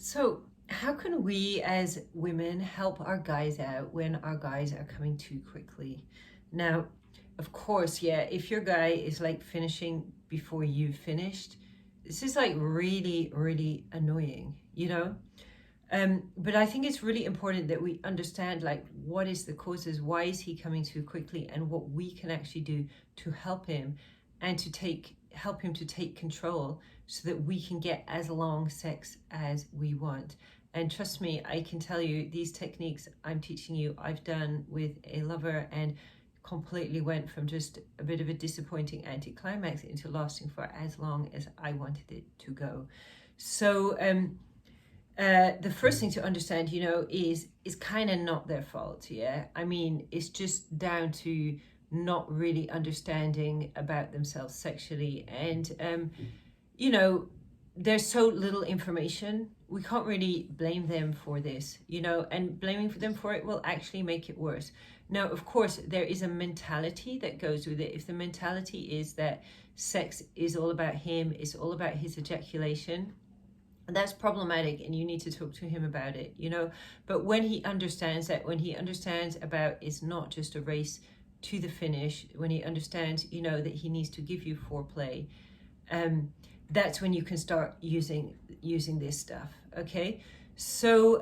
So, how can we as women help our guys out when our guys are coming too quickly? Now, of course, yeah, if your guy is like finishing before you've finished, this is like really, really annoying, you know? But I think it's really important that we understand like what is the causes, why is he coming too quickly, and what we can actually do to help him and to help him to take control so that we can get as long sex as we want. And trust me, I can tell you these techniques I'm teaching you, I've done with a lover and completely went from just a bit of a disappointing anticlimax into lasting for as long as I wanted it to go. So, the first thing to understand, is kind of not their fault. Yeah, I mean, it's just down to not really understanding about themselves sexually, and you know, there's so little information. We can't really blame them for this, and blaming them for it will actually make it worse. Now, of course, there is a mentality that goes with it. If the mentality is that sex is all about him, it's all about his ejaculation, that's problematic, and you need to talk to him about it. But when he understands about it's not just a race to the finish, when he understands that he needs to give you foreplay, that's when you can start using this stuff. Okay, so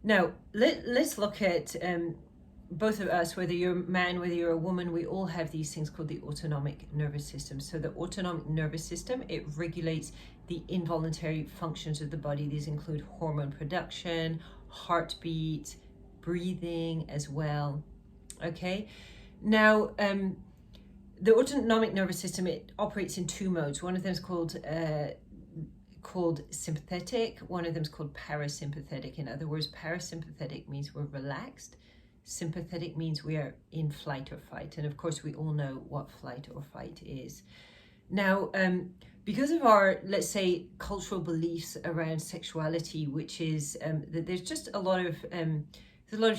now let's look at both of us, whether you're a man, whether you're a woman, we all have these things called the autonomic nervous system. So the autonomic nervous system, it regulates the involuntary functions of the body. These include hormone production, heartbeat, breathing as well. Okay, now the autonomic nervous system, it operates in two modes. One of them is called sympathetic, one of them is called parasympathetic. In other words, parasympathetic means we're relaxed, sympathetic means we are in flight or fight. And of course, we all know what flight or fight is. Now, because of our, let's say, cultural beliefs around sexuality, which is that there's just a lot of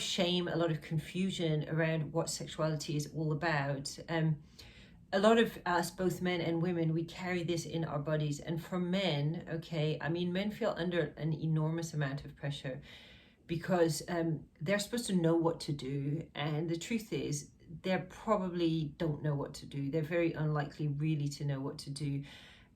shame, a lot of confusion around what sexuality is all about. A lot of us, both men and women, we carry this in our bodies. And for men, okay, I mean, men feel under an enormous amount of pressure because they're supposed to know what to do. And the truth is, they probably don't know what to do. They're very unlikely really to know what to do.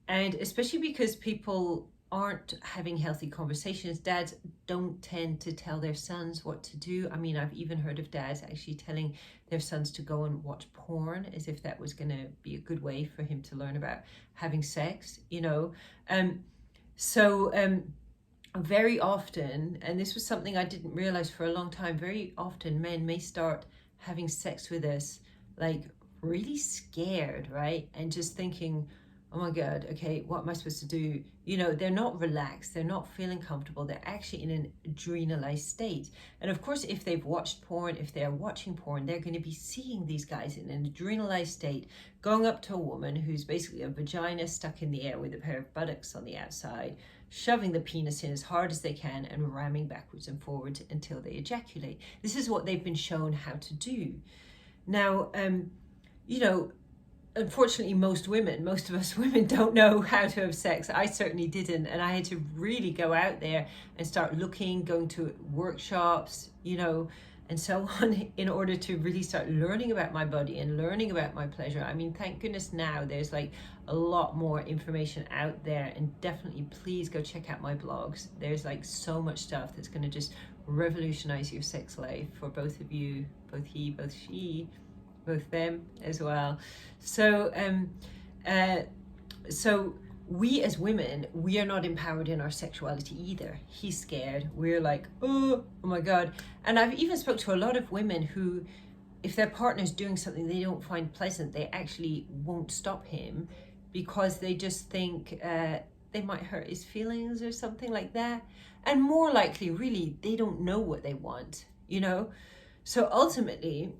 And especially because people aren't having healthy conversations. Dads don't tend to tell their sons what to do. I mean, I've even heard of dads actually telling their sons to go and watch porn as if that was going to be a good way for him to learn about having sex, very often, and this was something I didn't realize for a long time, very often men may start having sex with us like really scared, right? And just thinking, oh my God, okay, what am I supposed to do? They're not relaxed, they're not feeling comfortable, they're actually in an adrenalized state. And of course, if they've watched porn, if they're watching porn, they're going to be seeing these guys in an adrenalized state, going up to a woman who's basically a vagina stuck in the air with a pair of buttocks on the outside, shoving the penis in as hard as they can and ramming backwards and forwards until they ejaculate. This is what they've been shown how to do. Now, unfortunately, most of us women don't know how to have sex. I certainly didn't. And I had to really go out there and start looking, going to workshops, and so on, in order to really start learning about my body and learning about my pleasure. I mean, thank goodness now there's like a lot more information out there, and definitely please go check out my blogs. There's like so much stuff that's going to just revolutionize your sex life for both of you, both he, both she, both them as well. So we as women, we are not empowered in our sexuality either. He's scared. We're like, oh my God. And I've even spoke to a lot of women who, if their partner's doing something they don't find pleasant, they actually won't stop him because they just think they might hurt his feelings or something like that. And more likely, really, they don't know what they want, So ultimately,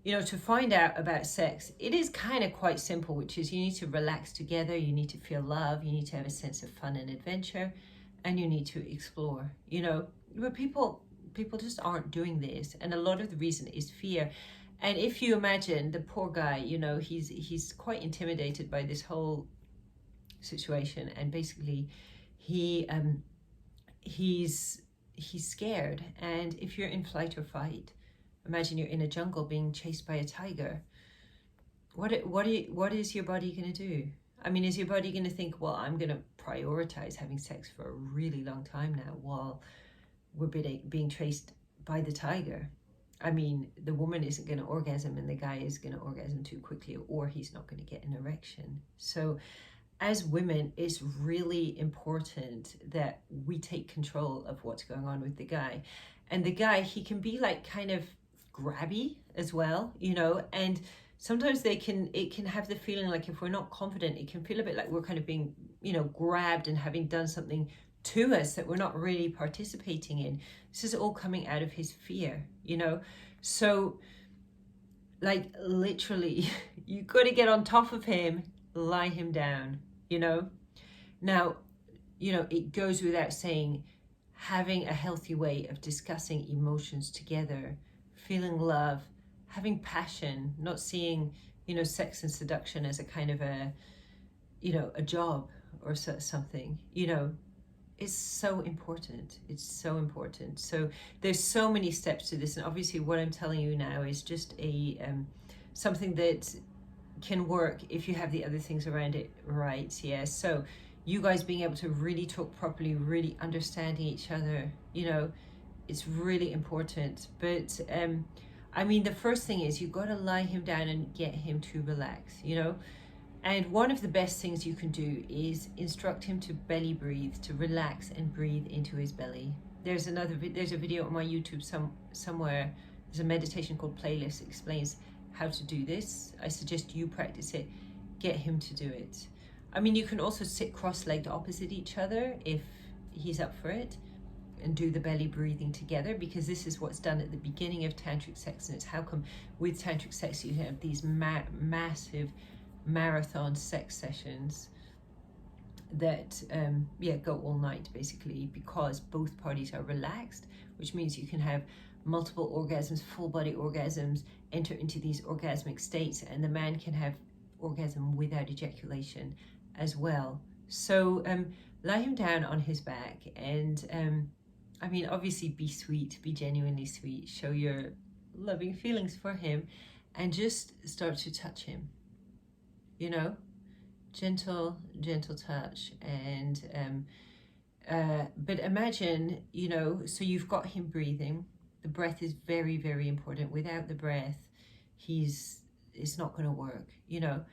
to find out about sex, it is kind of quite simple, which is you need to relax together, you need to feel love, you need to have a sense of fun and adventure, and you need to explore, But people just aren't doing this. And a lot of the reason is fear. And if you imagine the poor guy, he's quite intimidated by this whole situation. And basically he he's scared. And if you're in flight or fight, imagine you're in a jungle being chased by a tiger. What is your body going to do? I mean, is your body going to think, well, I'm going to prioritize having sex for a really long time now while we're being chased by the tiger? I mean, the woman isn't going to orgasm and the guy is going to orgasm too quickly, or he's not going to get an erection. So as women, it's really important that we take control of what's going on with the guy. And the guy, he can be like kind of grabby as well, you know, and sometimes it can have the feeling like if we're not confident, it can feel a bit like we're kind of being, you know, grabbed and having done something to us that we're not really participating in. This is all coming out of his fear, you know. So like literally you got to get on top of him, lie him down, you know. Now, you know, it goes without saying, having a healthy way of discussing emotions together, feeling love, having passion, not seeing, you know, sex and seduction as a kind of a, you know, a job or something, you know, is so important. It's so important. So there's so many steps to this, and obviously what I'm telling you now is just a something that can work if you have the other things around it right. Yeah, so you guys being able to really talk properly, really understanding each other, you know, it's really important. But I mean, the first thing is you've got to lie him down and get him to relax, you know. And one of the best things you can do is instruct him to belly breathe, to relax and breathe into his belly. There's a video on my YouTube somewhere. There's a meditation called Playlist that explains how to do this. I suggest you practice it. Get him to do it. I mean, you can also sit cross-legged opposite each other if he's up for it, and do the belly breathing together, because this is what's done at the beginning of tantric sex. And it's how come with tantric sex you have these massive marathon sex sessions that go all night, basically, because both parties are relaxed, which means you can have multiple orgasms, full body orgasms, enter into these orgasmic states, and the man can have orgasm without ejaculation as well. So lie him down on his back, and I mean, obviously be sweet, be genuinely sweet, show your loving feelings for him, and just start to touch him, you know, gentle touch. And but imagine, you know, so you've got him breathing. The breath is very, very important. Without the breath, it's not going to work, you know.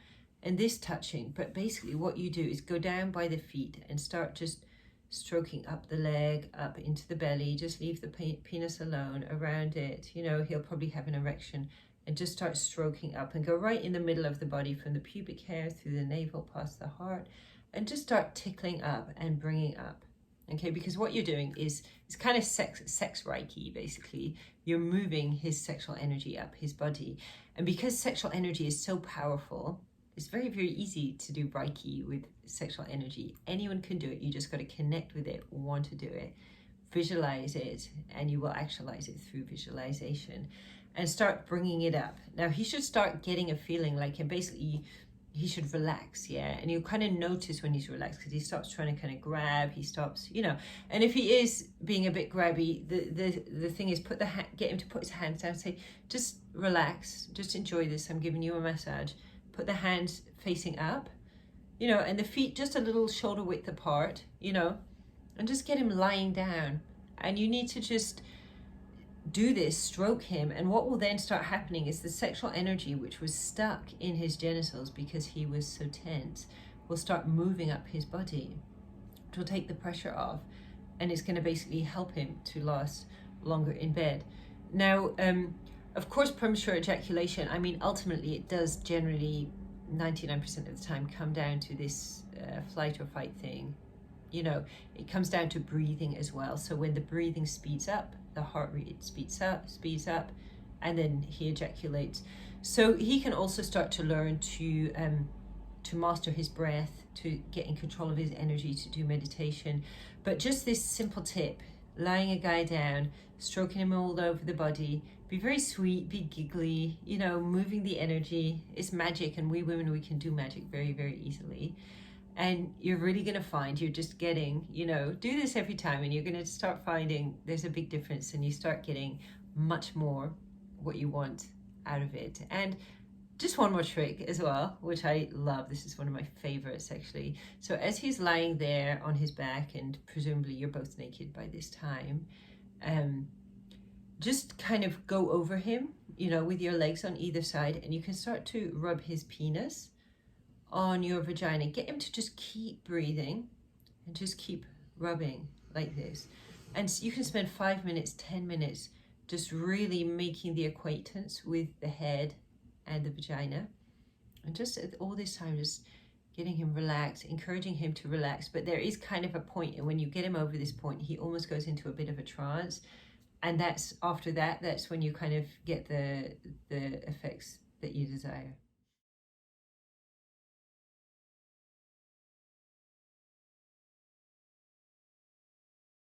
And this touching, but basically what you do is go down by the feet and start just stroking up the leg, up into the belly. Just leave the penis alone, around it, you know. He'll probably have an erection, and just start stroking up and go right in the middle of the body, from the pubic hair through the navel past the heart, and just start tickling up and bringing up. Okay, because what you're doing is it's kind of sex Reiki, basically. You're moving his sexual energy up his body. And because sexual energy is so powerful, it's very, very easy to do Reiki with sexual energy. Anyone can do it. You just got to connect with it, want to do it, visualize it, and you will actualize it through visualization, and start bringing it up. Now, he should start getting a feeling like him. Basically, he should relax, yeah? And you'll kind of notice when he's relaxed, because he stops trying to kind of grab, he stops, you know. And if he is being a bit grabby, the thing is, get him to put his hands down, say, just relax, just enjoy this, I'm giving you a massage. Put the hands facing up, you know, and the feet just a little shoulder width apart, you know, and just get him lying down. And you need to just do this, stroke him, and what will then start happening is the sexual energy, which was stuck in his genitals because he was so tense, will start moving up his body. It will take the pressure off, and it's going to basically help him to last longer in bed. Now, of course, premature ejaculation, I mean, ultimately it does generally 99% of the time come down to this flight or fight thing. You know, it comes down to breathing as well. So when the breathing speeds up, the heart rate speeds up, and then he ejaculates. So he can also start to learn to master his breath, to get in control of his energy, to do meditation. But just this simple tip, lying a guy down, stroking him all over the body, be very sweet, be giggly, you know, moving the energy. It's magic, and we women, we can do magic very, very easily. And you're really going to find you're just getting, you know, do this every time and you're going to start finding there's a big difference and you start getting much more what you want out of it. And just one more trick as well, which I love. This is one of my favorites actually. So as he's lying there on his back, and presumably you're both naked by this time, just kind of go over him, you know, with your legs on either side, and you can start to rub his penis on your vagina. Get him to just keep breathing and just keep rubbing like this. And you can spend 5 minutes, 10 minutes just really making the acquaintance with the head and the vagina. And just all this time, just getting him relaxed, encouraging him to relax. But there is kind of a point, and when you get him over this point, he almost goes into a bit of a trance. And that's after that, that's when you kind of get the effects that you desire.